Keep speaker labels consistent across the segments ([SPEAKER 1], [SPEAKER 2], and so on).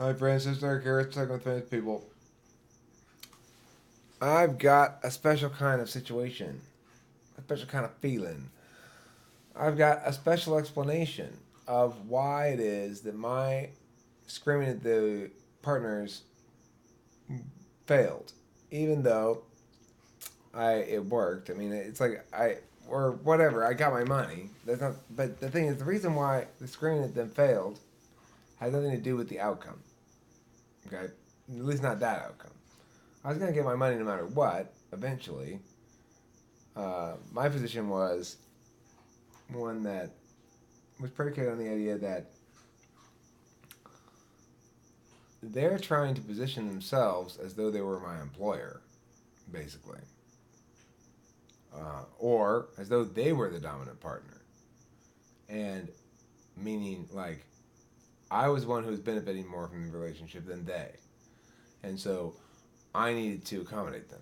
[SPEAKER 1] Hi, Francis. Derek here. It's Talking with Famous People. I've got a special kind of situation, a special kind of feeling. I've got a special explanation of why it is that my screaming at the partners failed, even though it worked. I mean, it's like or whatever. I got my money. That's not. But the thing is, the reason why the screaming at them failed had nothing to do with the outcome. Okay, at least not that outcome. I was gonna get my money no matter what. Eventually, my position was one that was predicated on the idea that they're trying to position themselves as though they were my employer, basically, or as though they were the dominant partner, and meaning like I was one who was benefiting more from the relationship than they, and so I needed to accommodate them.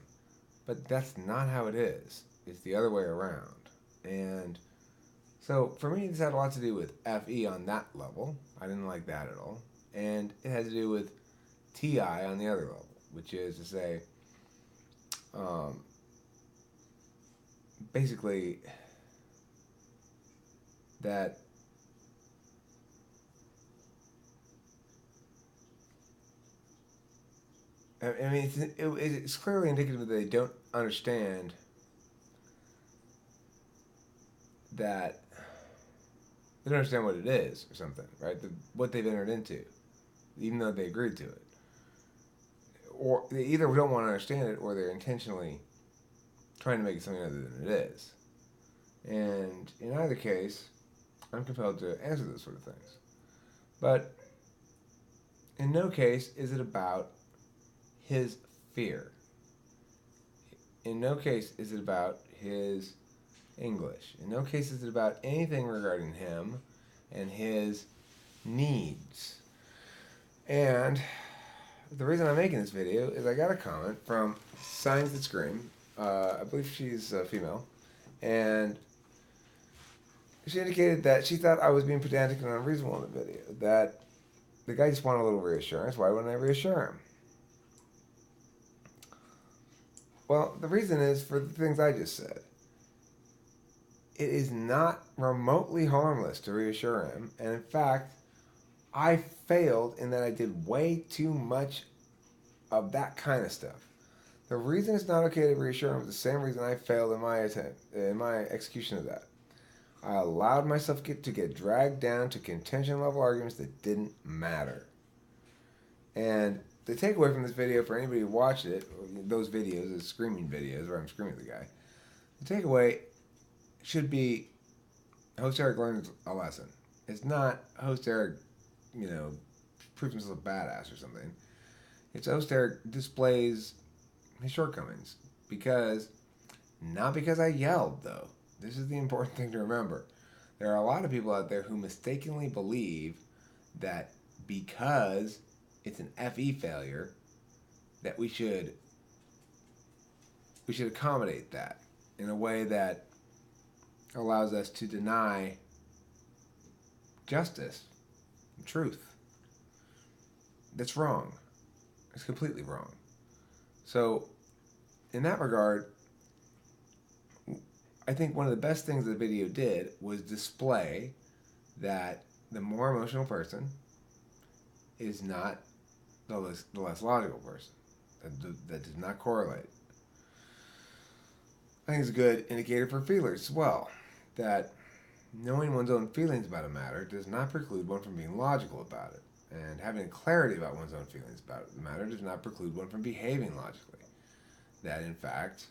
[SPEAKER 1] But that's not how it is. It's the other way around, and so for me, this had a lot to do with FE on that level. I didn't like that at all. And it had to do with TI on the other level, which is to say, um, basically, that I mean, it's clearly indicative that they don't understand that they don't understand what it is or something, right? What they've entered into, even though they agreed to it, or they either don't want to understand it or they're intentionally trying to make it something other than it is. And in either case, I'm compelled to answer those sort of things. But in no case is it about his fear. In no case is it about his English. In no case is it about anything regarding him and his needs. And the reason I'm making this video is I got a comment from SignsthatScream. I believe she's a female. And she indicated that she thought I was being pedantic and unreasonable in the video. That the guy just wanted a little reassurance. Why wouldn't I reassure him? Well, the reason is for the things I just said. It is not remotely harmless to reassure him. And in fact, I failed in that I did way too much of that kind of stuff. The reason it's not okay to reassure him is the same reason I failed in my attempt, in my execution of that. I allowed myself to get dragged down to contention level arguments that didn't matter. And the takeaway from this video for anybody who watched it, those videos, the screaming videos where I'm screaming at the guy, the takeaway should be host Eric learns a lesson. It's not host Eric, proves himself a badass or something. It's host Eric displays his shortcomings not because I yelled though. This is the important thing to remember. There are a lot of people out there who mistakenly believe that because it's an FE failure, that we should accommodate that in a way that allows us to deny justice, truth. That's wrong. It's completely wrong. So, in that regard, I think one of the best things the video did was display that the more emotional person is not the less logical person. That does not correlate. I think it's a good indicator for feelers as well. That knowing one's own feelings about a matter does not preclude one from being logical about it. And having clarity about one's own feelings about the matter does not preclude one from behaving logically. That, in fact,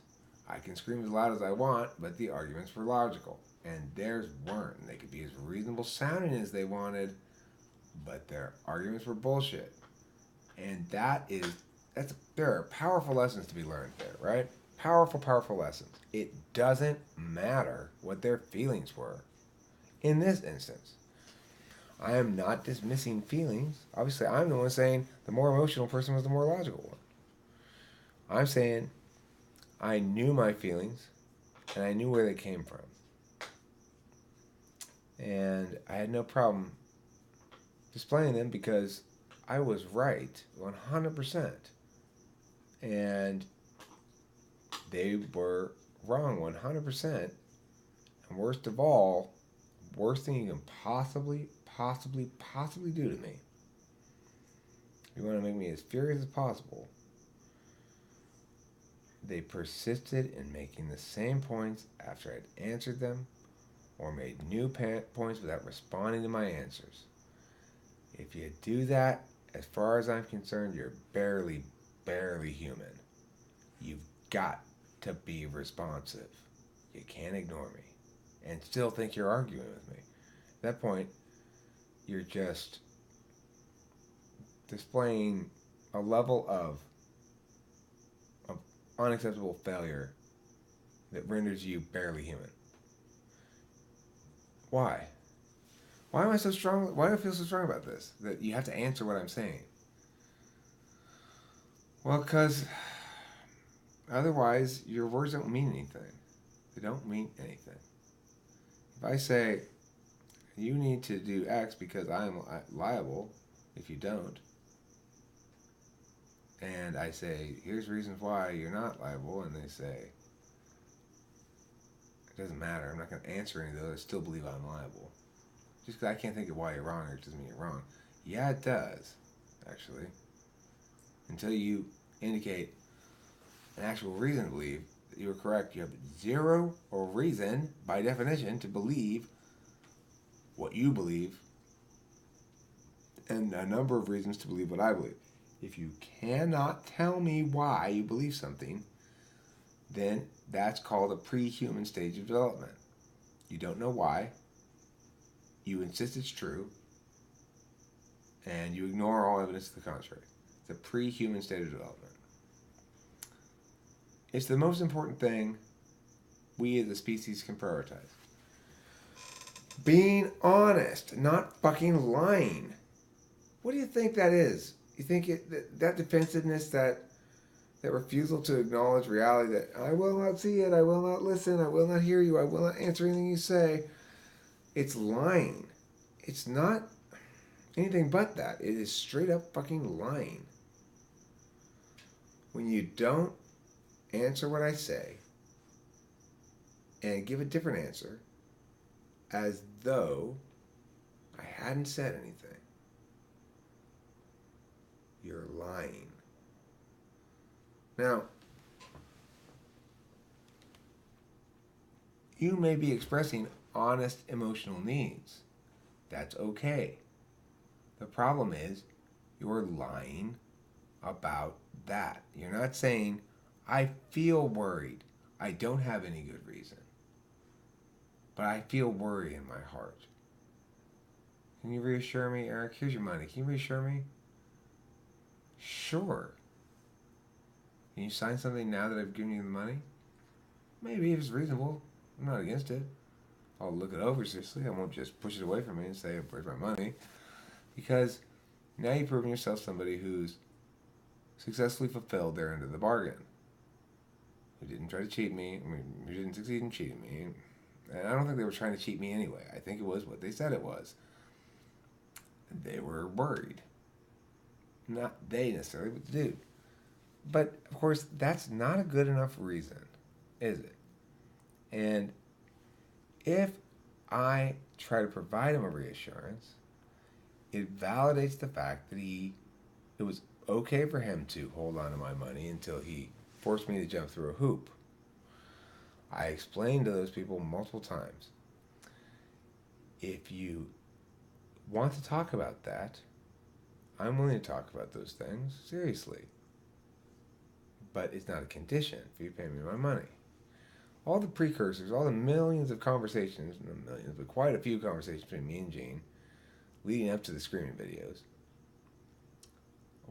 [SPEAKER 1] I can scream as loud as I want, but the arguments were logical. And theirs weren't. And they could be as reasonable sounding as they wanted, but their arguments were bullshit. And there are powerful lessons to be learned there, right? Powerful, powerful lessons. It doesn't matter what their feelings were. In this instance, I am not dismissing feelings. Obviously, I'm the one saying the more emotional person was the more logical one. I'm saying I knew my feelings and I knew where they came from. And I had no problem displaying them because I was right 100%. And they were wrong 100%. And worst of all, worst thing you can possibly do to me. You want to make me as furious as possible. They persisted in making the same points after I'd answered them or made new points without responding to my answers. If you do that, as far as I'm concerned, you're barely human. You've got to be responsive. You can't ignore me and still think you're arguing with me. At that point, you're just displaying a level of unacceptable failure that renders you barely human. Why? Why am I so strong? Why do I feel so strong about this? That you have to answer what I'm saying. Well, because otherwise your words don't mean anything. They don't mean anything. If I say, you need to do X because I'm liable if you don't, and I say, here's reasons why you're not liable, and they say, it doesn't matter, I'm not going to answer any of those, I still believe I'm liable. Just because I can't think of why you're wrong, it doesn't mean you're wrong. Yeah, it does, actually. Until you indicate an actual reason to believe that you are correct, you have zero or reason, by definition, to believe what you believe, and a number of reasons to believe what I believe. If you cannot tell me why you believe something, then that's called a pre-human stage of development. You don't know why, you insist it's true, and you ignore all evidence to the contrary. It's a pre-human state of development. It's the most important thing we as a species can prioritize. Being honest, not fucking lying. What do you think that is? You think that defensiveness, that refusal to acknowledge reality, that I will not see it, I will not listen, I will not hear you, I will not answer anything you say, it's lying. It's not anything but that. It is straight up fucking lying. When you don't answer what I say and give a different answer as though I hadn't said anything, you're lying. Now, you may be expressing honest emotional needs. That's okay. The problem is you're lying about that. You're not saying, I feel worried. I don't have any good reason, but I feel worry in my heart. Can you reassure me, Eric? Here's your money. Can you reassure me? Sure. Can you sign something now that I've given you the money? Maybe, if it's reasonable. I'm not against it. I'll look it over seriously. I won't just push it away from me and say, where's my money? Because now you've proven yourself somebody who's successfully fulfilled their end of the bargain. Who didn't try to cheat me. I mean, who didn't succeed in cheating me. And I don't think they were trying to cheat me anyway. I think it was what they said it was. They were worried. Not they necessarily, but the dude. But, of course, that's not a good enough reason, is it? And if I try to provide him a reassurance, it validates the fact that it was okay for him to hold on to my money until he forced me to jump through a hoop. I explained to those people multiple times, if you want to talk about that, I'm willing to talk about those things seriously. But it's not a condition for you to pay me my money. All the precursors, all the millions of conversations, not millions, but quite a few conversations between me and Gene leading up to the screaming videos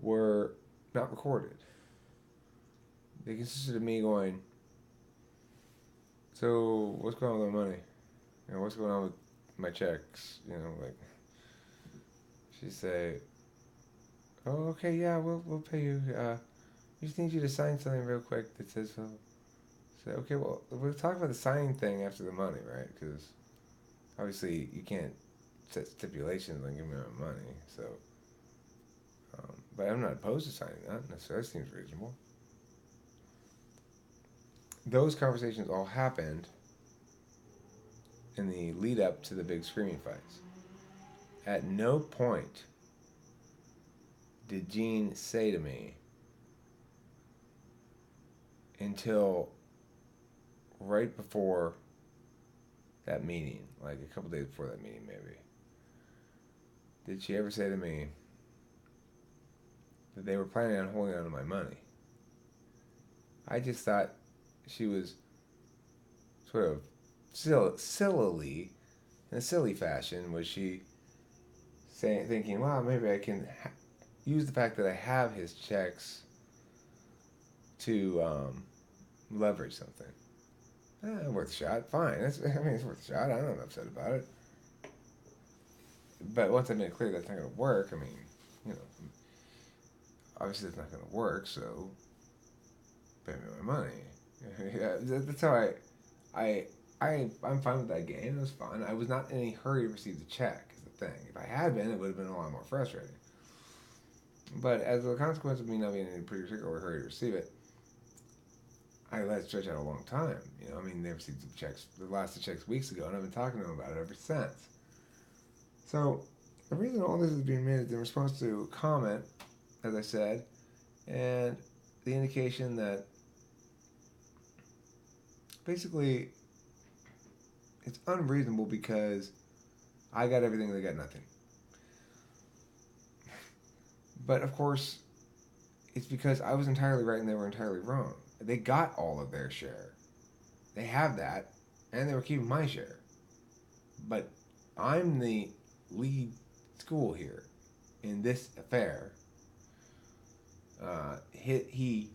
[SPEAKER 1] were not recorded. They consisted of me going, so what's going on with my money? You know, what's going on with my checks? You know, like, she'd say, oh, okay, yeah, we'll pay you. We just need you to sign something real quick that says, say, okay, well, we'll talk about the signing thing after the money, right? Because obviously you can't set stipulations on giving me my money. So but I'm not opposed to signing that. That seems reasonable. Those conversations all happened in the lead up to the big screaming fights. At no point did Gene say to me until right before that meeting, like a couple days before that meeting, maybe, did she ever say to me that they were planning on holding on to my money. I just thought she was sort of sillily, in a silly fashion, was she thinking, well, maybe I can use the fact that I have his checks to leverage something. Worth a shot. Fine. It's worth a shot. I'm not upset about it. But once I made it clear that's not going to work, obviously it's not going to work, so pay me my money. Yeah, that's how I'm fine with that game. It was fun. I was not in any hurry to receive the check, is the thing. If I had been, it would have been a lot more frustrating. But as a consequence of me not being in a particular hurry to receive it, I let it stretch out a long time. They received the checks, the last of the checks weeks ago, and I've been talking to them about it ever since. So the reason all this is being made is in response to a comment, as I said, and the indication that basically it's unreasonable because I got everything, they got nothing. But of course, it's because I was entirely right and they were entirely wrong. They got all of their share. They have that, and they were keeping my share. But I'm the lead school here in this affair. He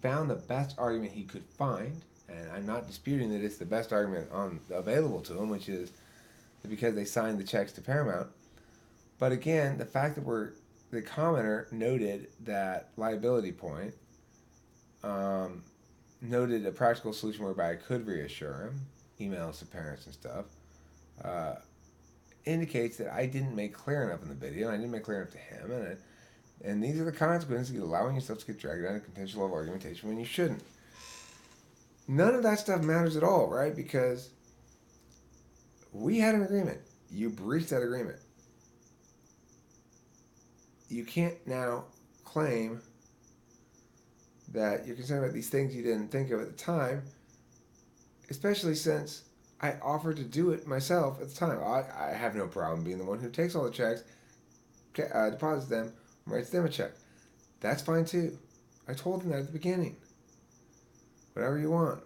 [SPEAKER 1] found the best argument he could find, and I'm not disputing that it's the best argument available to him, which is because they signed the checks to Paramount. But again, the fact that the commenter noted that liability point, noted a practical solution whereby I could reassure him, emails to parents and stuff, indicates that I didn't make clear enough in the video, and I didn't make clear enough to him, and these are the consequences of allowing yourself to get dragged down a contentious level argumentation when you shouldn't. None of that stuff matters at all, right? Because we had an agreement. You breached that agreement. You can't now claim that you're concerned about these things you didn't think of at the time, especially since I offered to do it myself at the time. I have no problem being the one who takes all the checks, deposits them, writes them a check. That's fine too. I told them that at the beginning. Whatever you want.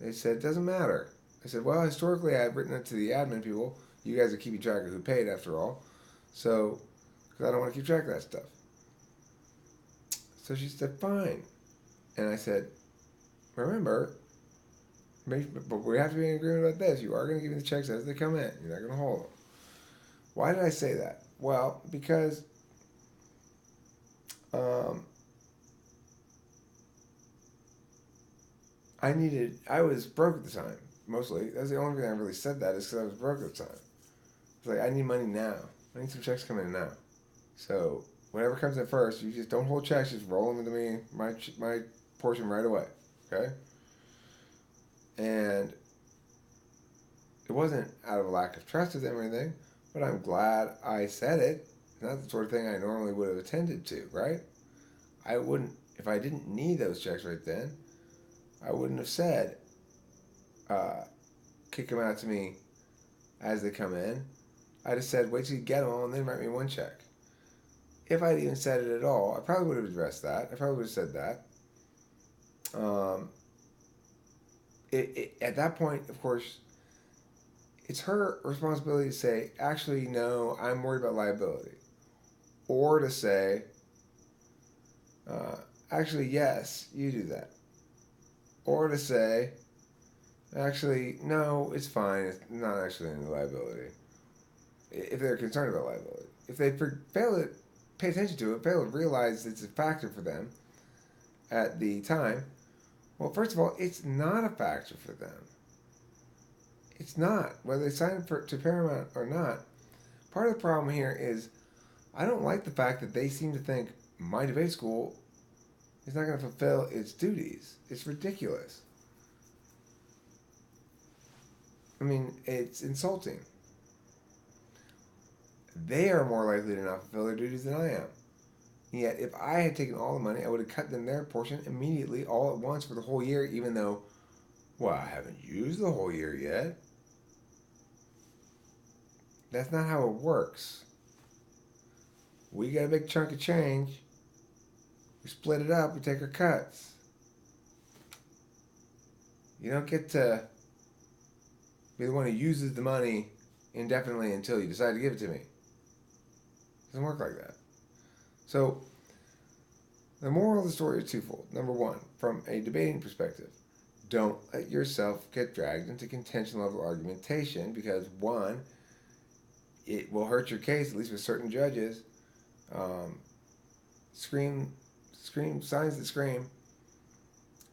[SPEAKER 1] They said, it doesn't matter. I said, well, historically I've written it to the admin people. You guys are keeping track of who paid after all. So, because I don't want to keep track of that stuff. So she said, fine. And I said, remember, but we have to be in agreement about this. You are going to give me the checks as they come in. You're not going to hold them. Why did I say that? Well, because I was broke at the time, mostly. That's the only reason I really said that is because I was broke at the time. It's like, I need money now. I need some checks coming in now. So, whatever comes in first, you just don't hold checks, just roll them into me, my portion right away, okay? And it wasn't out of a lack of trust with them or anything, but I'm glad I said it. It's not the sort of thing I normally would have attended to, right? I wouldn't, if I didn't need those checks right then, I wouldn't have said, kick them out to me as they come in. I'd have said, wait till you get them all and then write me one check. If I'd even said it at all, I probably would have addressed that. I probably would have said that. At that point, of course, it's her responsibility to say, actually, no, I'm worried about liability. Or to say, actually, yes, you do that. Or to say, actually, no, it's fine. It's not actually any liability. If they're concerned about liability. If they fail to pay attention to it, fail to realize it's a factor for them at the time, well, first of all, it's not a factor for them. It's not. Whether they sign up to Paramount or not, part of the problem here is I don't like the fact that they seem to think my debate school is not going to fulfill its duties. It's ridiculous. I mean, it's insulting. They are more likely to not fulfill their duties than I am. Yet, if I had taken all the money, I would have cut them their portion immediately, all at once for the whole year, even though, well, I haven't used the whole year yet. That's not how it works. We got a big chunk of change. We split it up, we take our cuts. You don't get to be the one who uses the money indefinitely until you decide to give it to me. It doesn't work like that. So, the moral of the story is twofold. Number one, from a debating perspective, don't let yourself get dragged into contention level argumentation because, one, it will hurt your case, at least with certain judges. SignststatScream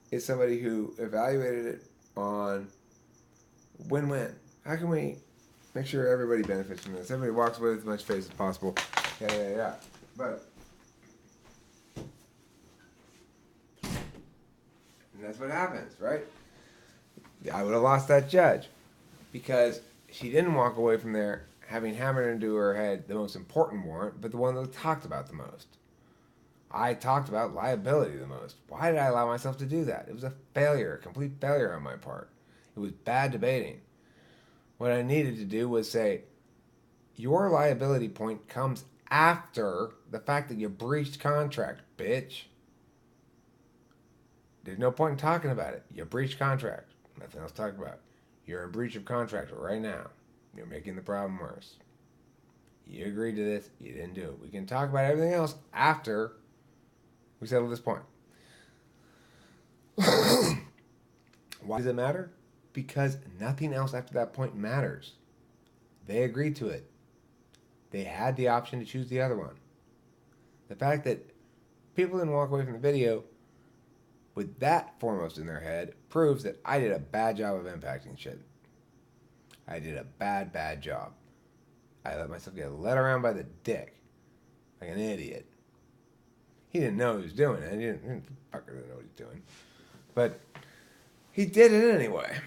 [SPEAKER 1] is somebody who evaluated it on win-win. How can we make sure everybody benefits from this? Everybody walks away with as much faith as possible. Yeah. But and that's what happens, right? I would have lost that judge because she didn't walk away from there having hammered into her head the most important warrant, but the one that talked about the most. I talked about liability the most. Why did I allow myself to do that? It was a failure, a complete failure on my part. It was bad debating. What I needed to do was say, your liability point comes after the fact that you breached contract, bitch. There's no point in talking about it. You breached contract. Nothing else to talk about. You're in breach of contract right now. You're making the problem worse. You agreed to this. You didn't do it. We can talk about everything else after we settle this point. Why does it matter? Because nothing else after that point matters. They agreed to it. They had the option to choose the other one. The fact that people didn't walk away from the video with that foremost in their head proves that I did a bad job of impacting shit. I did a bad job. I let myself get led around by the dick like an idiot. He didn't know what he was doing. He didn't fucker didn't know what he was doing. But he did it anyway.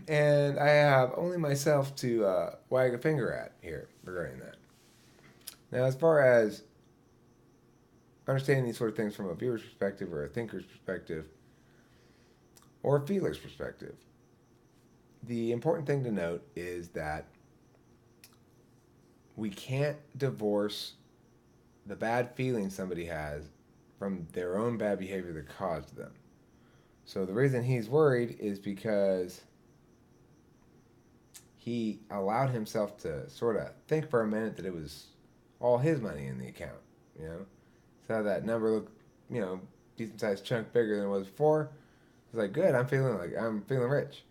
[SPEAKER 1] And I have only myself to wag a finger at here regarding that. Now, as far as understanding these sort of things from a viewer's perspective or a thinker's perspective or a feeler's perspective, the important thing to note is that we can't divorce the bad feeling somebody has from their own bad behavior that caused them. So the reason he's worried is because he allowed himself to sort of think for a minute that it was all his money in the account, you know? So that number looked, decent sized chunk bigger than it was before. It's like, good, I'm feeling rich.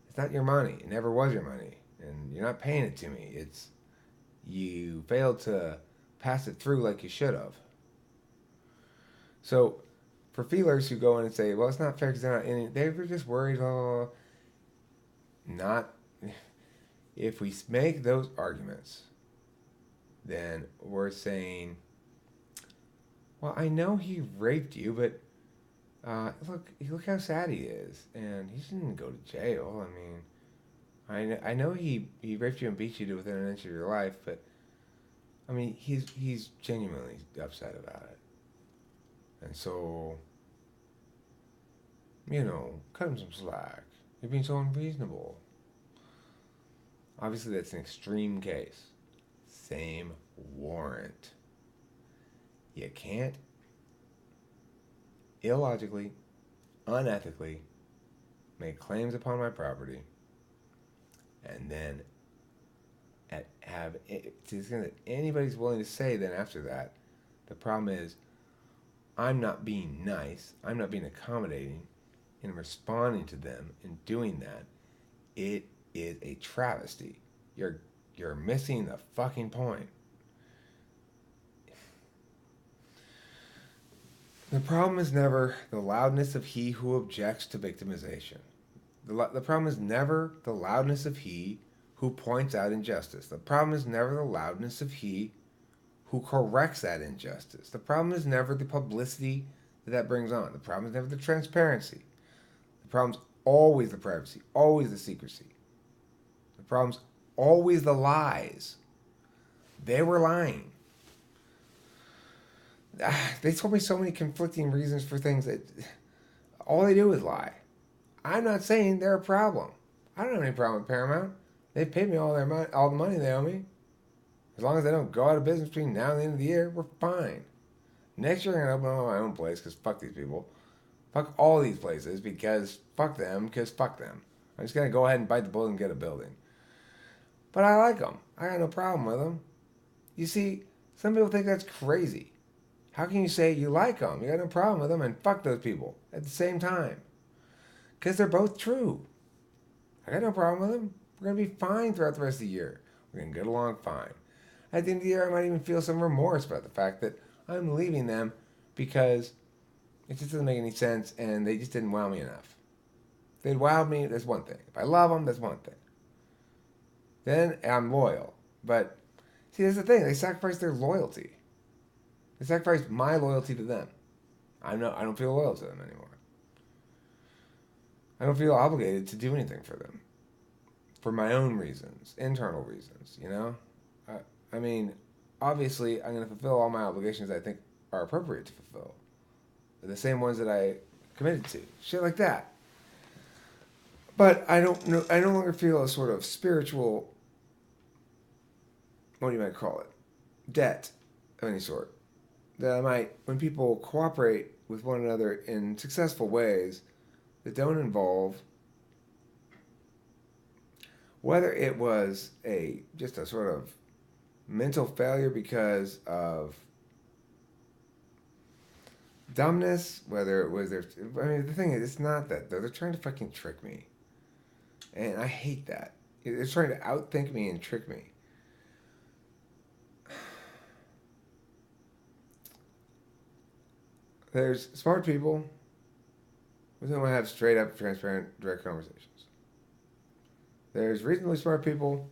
[SPEAKER 1] It's not your money. It never was your money. And you're not paying it to me. It's you failed to pass it through like you should have. So for feelers who go in and say, well, it's not fair because they're not in it, they were just worried, not. If we make those arguments, then we're saying, well, I know he raped you, but look how sad he is, and he didn't go to jail. I mean, I know he raped you and beat you to within an inch of your life, but I mean, he's genuinely upset about it, and so, cut him some slack. You're being so unreasonable. Obviously, that's an extreme case. Same warrant. You can't illogically, unethically make claims upon my property and then have it to the extent that anybody's willing to say then after that, the problem is I'm not being nice, I'm not being accommodating in responding to them and doing that. It is a travesty. You're missing the fucking point. The problem is never the loudness of he who objects to victimization. The problem is never the loudness of he who points out injustice. The problem is never the loudness of he who corrects that injustice. The problem is never the publicity that brings on. The problem is never the transparency. The problem's always the privacy, always the secrecy. The problem's always the lies. They were lying. They told me so many conflicting reasons for things that all they do is lie. I'm not saying they're a problem. I don't have any problem with Paramount. They've paid me all the money they owe me. As long as they don't go out of business between now and the end of the year, we're fine. Next year, I'm going to open up my own place because fuck these people. Fuck all these places because fuck them, because fuck them. I'm just going to go ahead and bite the bullet and get a building. But I like them. I got no problem with them. You see, some people think that's crazy. How can you say you like them, you got no problem with them, and fuck those people at the same time? Because they're both true. I got no problem with them. We're going to be fine throughout the rest of the year. We're going to get along fine. At the end of the year, I might even feel some remorse about the fact that I'm leaving them because it just doesn't make any sense and they just didn't wow me enough. If they'd wowed me, that's one thing. If I love them, that's one thing. Then I'm loyal. But see, that's the thing. They sacrificed their loyalty. They sacrificed my loyalty to them. I don't feel loyal to them anymore. I don't feel obligated to do anything for them. For my own reasons. Internal reasons, you know? I mean, obviously, I'm going to fulfill all my obligations I think are appropriate to fulfill. The same ones that I committed to. Shit like that. But I no longer feel a sort of spiritual, what do you might call it? Debt of any sort. That I might, when people cooperate with one another in successful ways that don't involve, whether it was just a sort of mental failure because of dumbness, whether it was their, I mean, the thing is, it's not that, though. They're trying to fucking trick me. And I hate that. They're trying to outthink me and trick me. There's smart people with whom I have straight up, transparent, direct conversations. There's reasonably smart people,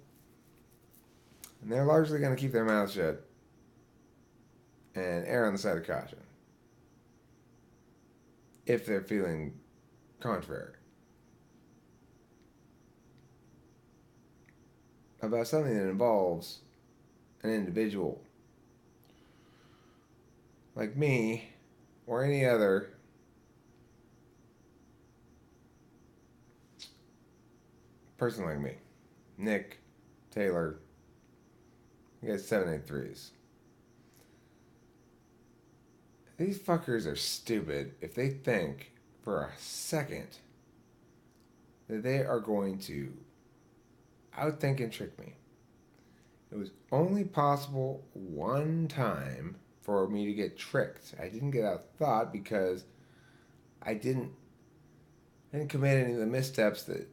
[SPEAKER 1] and they're largely going to keep their mouths shut and err on the side of caution if they're feeling contrary about something that involves an individual like me or any other person like me. Nick, Taylor, you guys 783s. These fuckers are stupid if they think for a second that they are going to outthink and trick me. It was only possible one time for me to get tricked. I didn't get outthought because I didn't commit any of the missteps that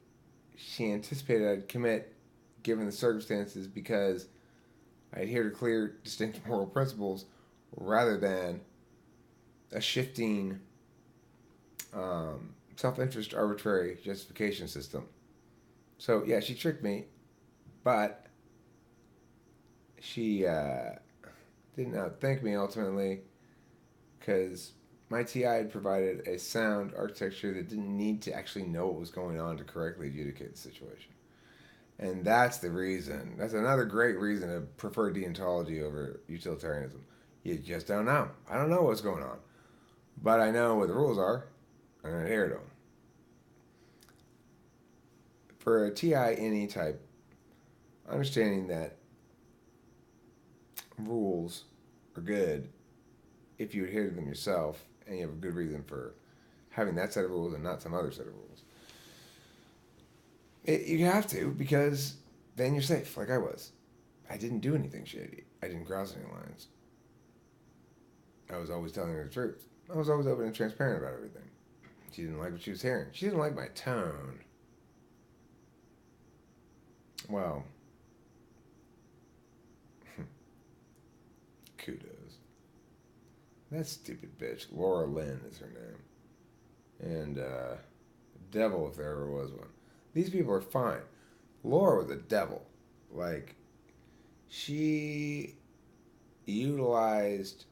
[SPEAKER 1] she anticipated I'd commit given the circumstances because I adhere to clear, distinct moral principles rather than a shifting, self-interest, arbitrary justification system. So, yeah, she tricked me, but she didn't outthink me ultimately because my TI had provided a sound architecture that didn't need to actually know what was going on to correctly adjudicate the situation. And that's the reason. That's another great reason to prefer deontology over utilitarianism. You just don't know. I don't know what's going on. But I know what the rules are, and I adhere to them. For a TI any type, understanding that rules are good if you adhere to them yourself and you have a good reason for having that set of rules and not some other set of rules. You have to, because then you're safe, like I was. I didn't do anything shady. I didn't cross any lines. I was always telling her the truth. I was always open and transparent about everything. She didn't like what she was hearing. She didn't like my tone. Well, kudos. That stupid bitch, Laura Lynn is her name. And, devil if there ever was one. These people are fine. Laura was a devil. Like, she utilized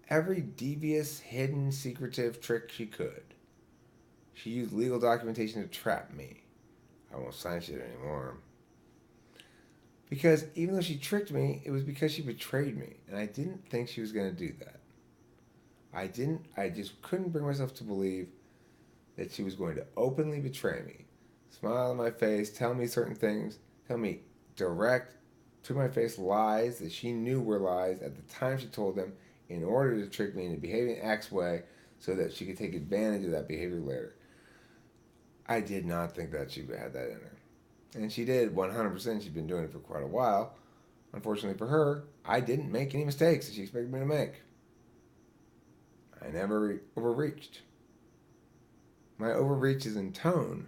[SPEAKER 1] every devious, hidden, secretive trick she could. She used legal documentation to trap me. I won't sign shit anymore. Because even though she tricked me, it was because she betrayed me. And I didn't think she was going to do that. I just couldn't bring myself to believe that she was going to openly betray me. Smile on my face, tell me certain things, tell me direct, to my face lies that she knew were lies at the time she told them in order to trick me into behaving X way so that she could take advantage of that behavior later. I did not think that she had that in her. And she did 100%. She'd been doing it for quite a while. Unfortunately for her, I didn't make any mistakes that she expected me to make. I never overreached. My overreach is in tone.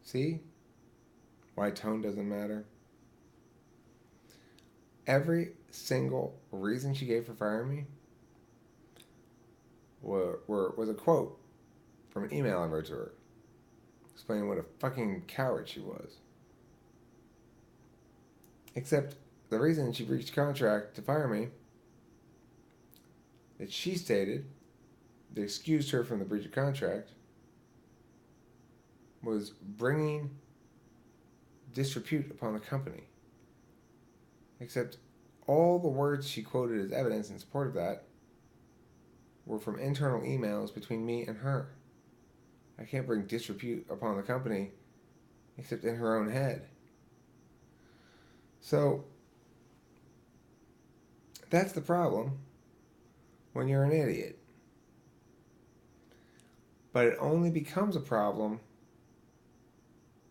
[SPEAKER 1] See? Why tone doesn't matter? Every single reason she gave for firing me was a quote from an email I wrote to her explaining what a fucking coward she was. Except the reason she breached contract to fire me, that she stated, that excused her from the breach of contract, was bringing disrepute upon the company. Except all the words she quoted as evidence in support of that were from internal emails between me and her. I can't bring disrepute upon the company except in her own head. So, that's the problem when you're an idiot. But it only becomes a problem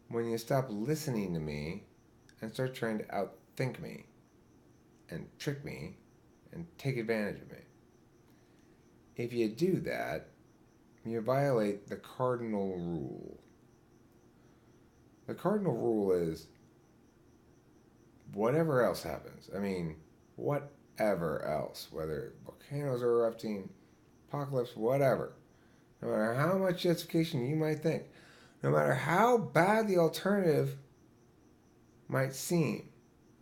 [SPEAKER 1] when you stop listening to me and start trying to outthink me and trick me and take advantage of me. If you do that, you violate the cardinal rule. The cardinal rule is whatever else happens. I mean, whatever else, whether volcanoes are erupting, apocalypse, whatever. No matter how much justification you might think, no matter how bad the alternative might seem,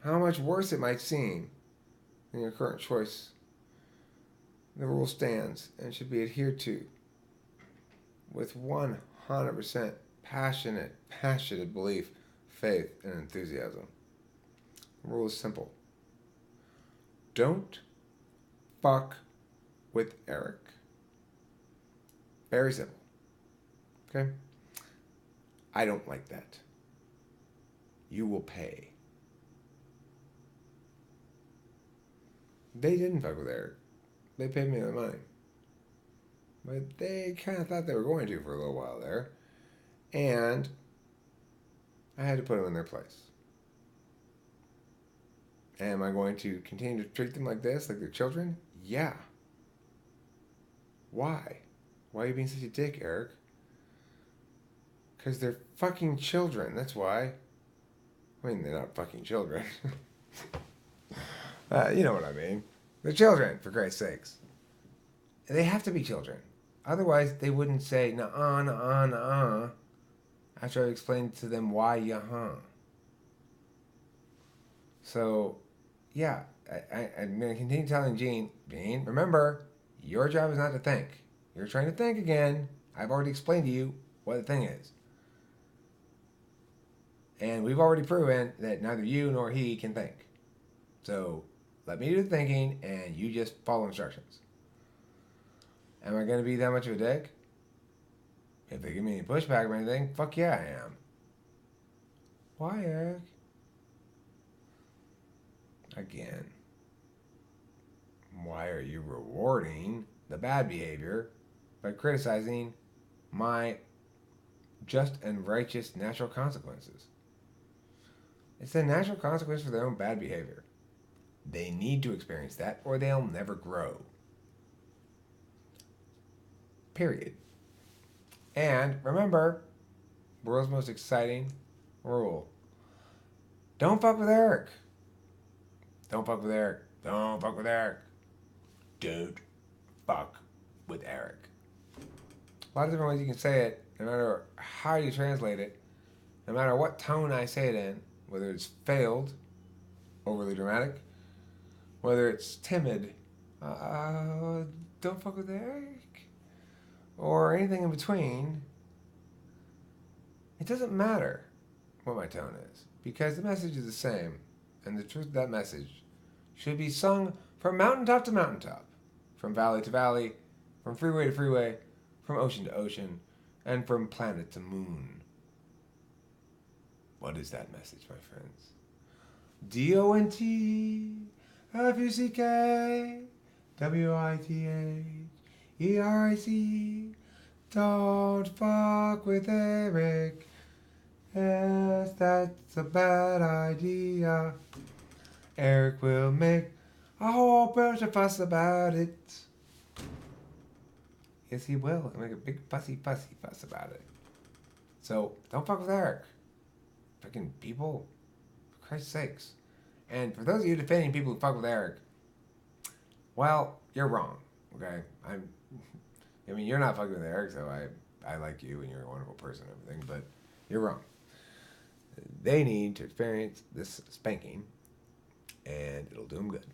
[SPEAKER 1] how much worse it might seem than your current choice, the rule stands and should be adhered to with 100% passionate belief, faith, and enthusiasm. The rule is simple. Don't fuck with Eric. Very simple. Okay? I don't like that. You will pay. They didn't fuck with Eric. They paid me the money. But they kind of thought they were going to for a little while there. And I had to put them in their place. Am I going to continue to treat them like this, like they're children? Yeah. Why? Why are you being such a dick, Eric? Because they're fucking children, that's why. I mean, they're not fucking children. You know what I mean. They're children, for Christ's sakes. They have to be children. Otherwise, they wouldn't say, nuh-uh, nuh-uh, nuh-uh, after I explained to them why yuh-huh. So, yeah, I'm going to continue telling Gene, remember, your job is not to think. You're trying to think again. I've already explained to you what the thing is. And we've already proven that neither you nor he can think. So, let me do the thinking, and you just follow instructions. Am I going to be that much of a dick? If they give me any pushback or anything, fuck yeah, I am. Why, Eric? Again, why are you rewarding the bad behavior by criticizing my just and righteous natural consequences? It's a natural consequence for their own bad behavior. They need to experience that or they'll never grow. Period. And remember, world's most exciting rule. Don't fuck with Eric. Don't fuck with Eric. Don't fuck with Eric. Don't fuck with Eric. A lot of different ways you can say it, no matter how you translate it, no matter what tone I say it in, whether it's failed overly dramatic, whether it's timid, don't fuck with Eric, or anything in between, it doesn't matter what my tone is because the message is the same, and the truth of that message should be sung from mountaintop to mountaintop, from valley to valley, from freeway to freeway, from ocean to ocean, and from planet to moon. What is that message, my friends? DONTFUCK Don't fuck with Eric. Yes, that's a bad idea. Eric will make a whole bunch of fuss about it. Yes, he will. He'll make a big fussy fuss about it. So, don't fuck with Eric. Fucking people. For Christ's sakes. And for those of you defending people who fuck with Eric, well, you're wrong. Okay? I mean, you're not fucking with Eric, so I like you and you're a wonderful person and everything, but you're wrong. They need to experience this spanking, and it'll do them good.